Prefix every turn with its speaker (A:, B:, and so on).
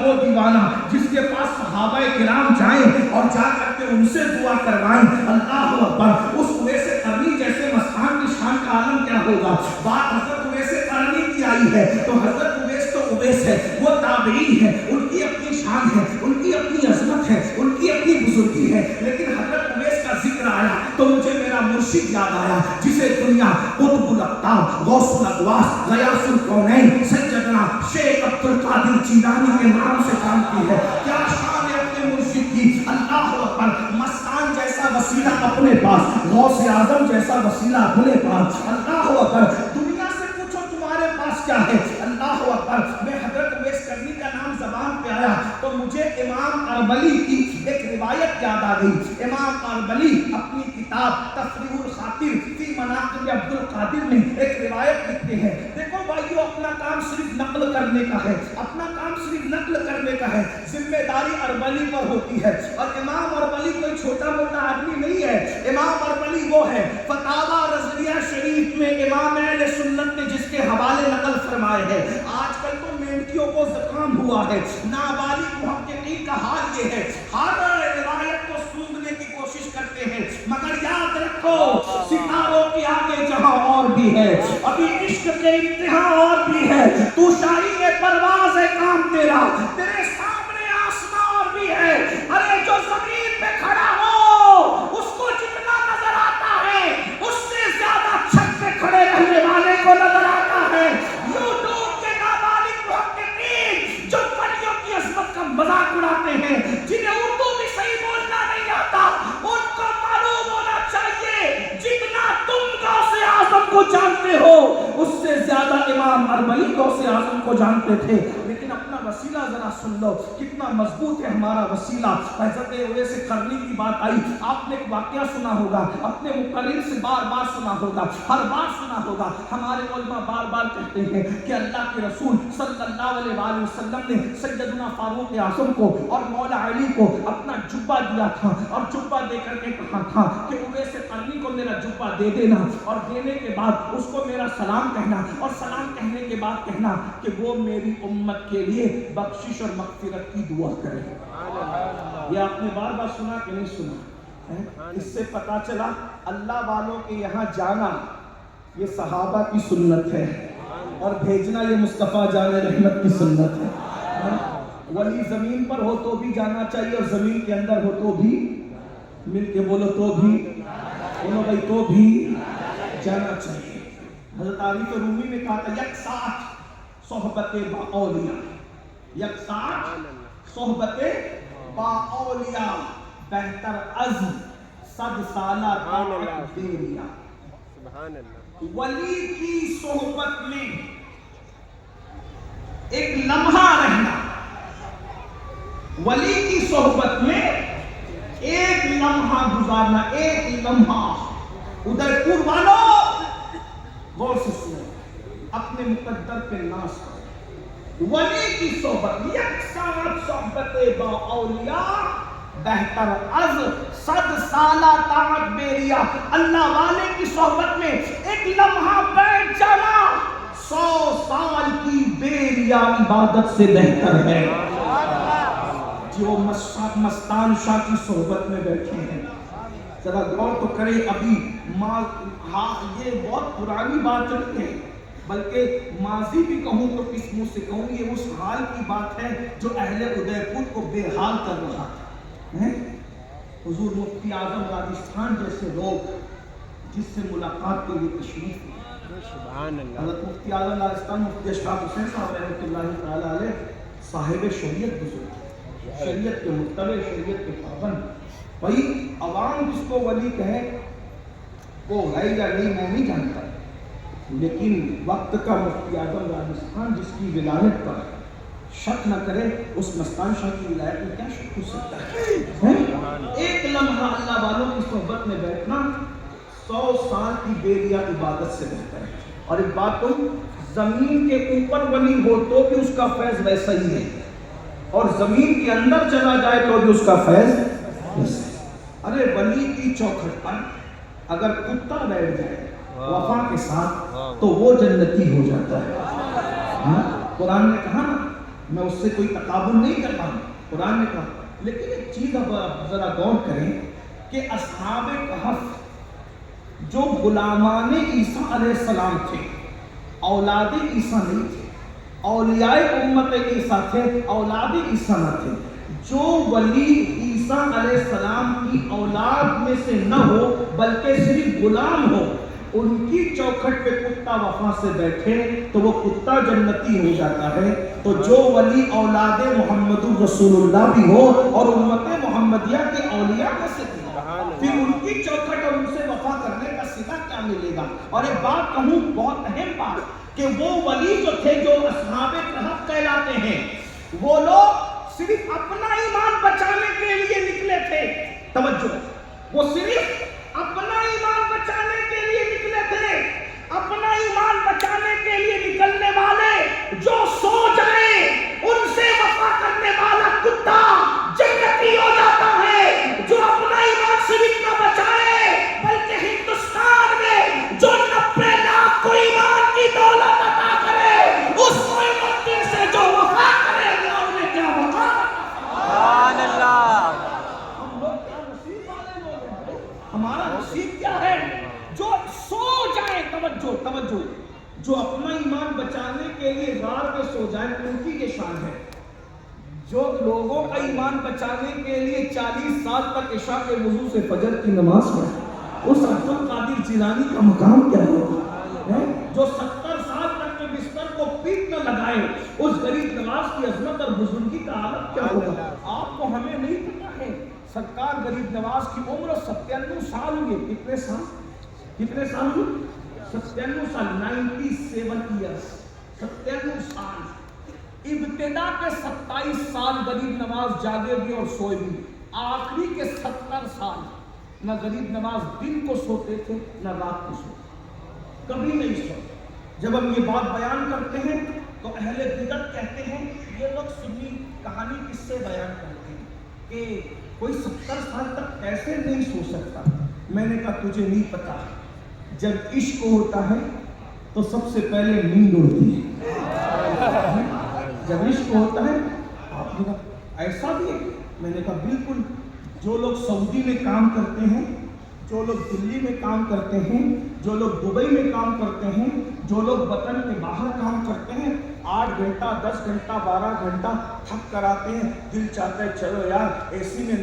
A: وہ دیوانہ جس کے پاس صحابہ کرام جائیں اور جا کر کے ان سے دعا کروائیں. اللہ اکبر. اس اویس قرنی جیسے مستان کی شان کا عالم کیا ہوگا. بات حضرت اویس قرنی کی آئی ہے تو حضرت اویس تو اویس ہے, وہ تابعی ہے, ان کی اپنی شان ہے, ان کی اپنی عظمت ہے, ان کی اپنی بزرگی ہے. لیکن حضرت اویس کا ذکر آیا تو مجھے میرا مرشد یاد آیا جسے دنیا قطب الاقطاب, غوث الاغواث, غیاث الکونین, سیدنا شیخ عبد القادر جیلانی کے نام سے جانتی ہے. کیا شان ہے اپنے مرشد کی. اللہ اکبر. مستان جیسا وسیلہ اپنے پاس, غوث اعظم جیسا وسیلہ اپنے پاس. اللہ اکبر. دنیا سے پوچھو تمہارے پاس کیا ہے. اللہ اکبر. میں حضرت اویس قرنی کا نام زبان پہ آیا تو مجھے امام اربلی کی ایک روایت یاد آ گئی. امام اربلی اپنی کتاب تفریح الخاطر فی مناقب عبد القادر میں ایک روایت لکھتے ہیں. دیکھو بھائیو, اپنا کام صرف نقل کرنے کا ہے, اپنا کام صرف نقل کرنے کا ہے. ذمہ داری اربلی پر ہوتی ہے. اور امام اربلی کوئی چھوٹا موٹا آدمی نہیں ہے. امام اربلی وہ ہے فتاوی رضویہ شریف میں امام اہل سنت نے جس کے حوالے نقل فرمائے ہیں. آج کل تو مینکیوں کو زکام ہوا ہے. نابالغ محققین کا حال یہ ہے, ہر روایت کو سونگنے کی کوشش کرتے ہیں, مگر یاد رکھو ستاروں کے آگے جہاں اور بھی ہے, ابھی عشق کے انتہا اور بھی ہے. تو شاہی پرواز ہے کام تیرا, تیرے سامنے آسمان اور بھی ہے. ارے جو زمین پہ کھڑا ہو اس کو جتنا نظر آتا ہے اس سے زیادہ چھت پہ کھڑے رہنے والے کو نظر آتا ہے. یوٹیوب کے نابالغ محققین جو پریوں کی عظمت کا مذاق اڑاتے ہیں, جنہیں اردو بھی صحیح بولنا نہیں آتا, ان کو معلوم ہونا چاہیے جتنا تم غوث اعظم کو جانتے ہو اس سے زیادہ امام اربلی غوث اعظم کو جانتے تھے. لیکن اپنا وسیلہ ذرا سن لو کتنا مضبوط ہے ہمارا وسیلہ. حضرت اویس قرنی کی بات آئی, آپ نے ایک واقعہ سنا ہوگا, اپنے مقرر سے بار بار سنا ہوگا, ہر بار سنا ہوگا. ہمارے علماء بار بار کہتے ہیں کہ اللہ کے رسول صلی اللہ علیہ وآلہ وسلم نے سیدنا فاروق اعظم کو اور مولا علی کو اپنا جبہ دیا تھا, اور جبہ دے کر کے کہا تھا کہ اویس قرنی کو میرا جبہ دے دینا, اور دینے کے بعد اس کو میرا سلام کہنا, اور سلام کہنے کے بعد کہنا کہ وہ میری امت کے لیے بخشش اور مغفرت کی دعا کرے. یہ آپ نے بار بار سنا کہ نہیں سنا؟ اس سے پتا چلا اللہ والوں کے یہاں جانا یہ صحابہ کی سنت ہے, اور بھیجنا یہ مصطفیٰ جان رحمت کی سنت ہے. ولی زمین پر ہو تو بھی جانا چاہیے, اور زمین کے اندر ہو تو بھی, مل کے بولو تو بھی, بولو بھائی تو بھی جانا چاہیے. حضرت عارف رومی نے کہا تھا یک ساتھ صحبت با اولیاء, یک ساتھ صحبت با اولیاء بہتر از 100 سالہ طاعت دیریا. ولی کی صحبت میں ایک لمحہ رہنا, ولی کی صحبت میں ایک لمحہ گزارنا, ایک لمحہ. ادھر پور والوں غور سے سنو, اپنے مقدر پہ ناز کرو. ولی کی صحبت یک ساتھ صحبت با اولیاء بہتر از 100 سالہ طاعت بیریا. اللہ والے کی صحبت میں ایک لمحہ بیٹھ جانا 100 سال کی بیریا عبادت سے بہتر ہے. جو مستان شاہ کی صحبت میں بیٹھے ہیں ذرا غور تو کریں. ابھی یہ بہت پرانی بات نہیں ہے, بلکہ ماضی بھی کہوں تو کس منہ سے کہوں, یہ اس حال کی بات ہے جو اہل ادے پور کو بے حال کر رہا تھا. حضور مفتی اعظم راجستھان جیسے لوگ جس سے ملاقات کے لیے تشریف لائے, حضرت مفتی اعظم راجستھان مفتی اشرف حسین صاحب رحمۃ اللہ تعالی علیہ صاحب شریعت بزرگ, شریعت کے متبع, شریعت کے پابند. بھائی عوام جس کو ولی کہے وہ ہے یا نہیں میں نہیں جانتا, لیکن وقت کا مفتی اعظم راجستھان جس کی ولایت پر شک نہ کرے, اس مستان شاہ کی ولایت میں کیا شک ہو سکتا ہے؟ ایک لمحہ اللہ والوں کی صحبت میں بیٹھنا 100 سال کی بیریا عبادت سے بہتر ہے. اور ایک بات تو, زمین کے اوپر ولی ہو تو بھی اس کا فیض ویسا ہی ہے, اور زمین کے اندر چلا جائے تو بھی اس کا فیض ویسا ہے. ارے ولی کی چوکھٹ پر اگر کتا بیٹھ جائے وفا کے ساتھ تو وہ جنتی ہو جاتا ہے. قرآن نے کہا نا میں اس سے کوئی تقابل نہیں کر رہا ہوں، قرآن نے کہا. لیکن ایک چیز اب ذرا غور کریں کہ اصحاب کہف جو غلامان عیسیٰ علیہ السلام تھے، اولاد عیسیٰ نہیں تھے، اولیاء امت عیسیٰ تھے، اولاد عیسیٰ نہ تھے. جو ولی عیسیٰ علیہ السلام کی اولاد میں سے نہ ہو بلکہ صرف غلام ہو، ان کی چوکھٹ پہ کتا وفا سے بیٹھے تو وہ کتا جنتی ہو جاتا ہے. تو جو ولی اولاد محمد رسول اللہ بھی ہو اور امت محمدیہ کے اولیاء میں سے بھی ہو، پھر ان کی چوکھٹ اور ان سے وفا کرنے کا صلہ کیا ملے گا؟ اور ایک بات کہوں، بہت اہم بات، کہ وہ ولی جو تھے جو اصحاب کہف کہلاتے ہیں، وہ لوگ صرف اپنا ایمان بچانے کے لیے نکلے تھے. توجہ، وہ صرف اپنا ایمان بچانے کے لیے نکلے تھے. اپنا ایمان بچانے کے لیے نکلنے والے جو سو جائیں ان سے وفا کرنے والا کتا جنتی ہو جاتا ہے. جو اپنا ایمان صرف نہ بچائے بلکہ ہندوستان میں جو 90 لاکھ کو ایمان کی دولت عطا کرے، اس معین سے جو وفا کرے، اللہ انہیں کیا وفا. سبحان اللہ. ہم لوگ کیا نصیب والے لوگ ہیں. ہمارا نصیب کیا ہے؟ جو سو جائیں. توجہ توجہ، جو اپنا ایمان بچانے کے لیے غار میں سو جائیں، ان کی یہ شان ہے. جو لوگوں کا ایمان بچانے کے لیے 40 سال تک عشاء کے وضو سے فجر کی نماز پڑھے، اس عبد القادر جیلانی کا مقام کیا ہوگا؟ جو 70 سال تک کے بستر کو پیٹ نہ لگائے، اس غریب نواز کی عظمت اور بزرگی کا عالم کیا ہوگا؟ آپ کو ہمیں نہیں پتا ہے. سرکار غریب نواز کی عمر 97 سال ہوئی. کتنے سال ہوئی؟ 97 سال. 97 ایئرس. 97 سال. ابتدا کے 27 سال غریب نواز جاگے بھی اور سوئے بھی. آخری کے 70 سال نہ غریب نواز دن کو سوتے تھے نہ رات کو سوتے، کبھی نہیں سوتے. جب ہم یہ بات بیان کرتے ہیں تو اہل بدعت کہتے ہیں یہ لوگ سنی کہانی کس سے بیان کرتے ہیں کہ کوئی 70 سال تک ایسے نہیں سو سکتا. میں نے کہا تجھے نہیں پتا، جب عشق ہوتا ہے تو سب سے پہلے نیند اڑتی ہے. جب عشق ہوتا ہے. آپ نے کہا ایسا بھی ہے؟ میں نے کہا بالکل. جو لوگ سعودی میں کام کرتے ہیں، جو لوگ دلی میں کام کرتے ہیں، جو لوگ دبئی میں کام کرتے ہیں، جو لوگ وطن کے باہر کام کرتے ہیں، 8 گھنٹہ 10 گھنٹہ 12 گھنٹہ تھک کر آتے ہیں، دل چاہتا ہے چلو یار اے سی میں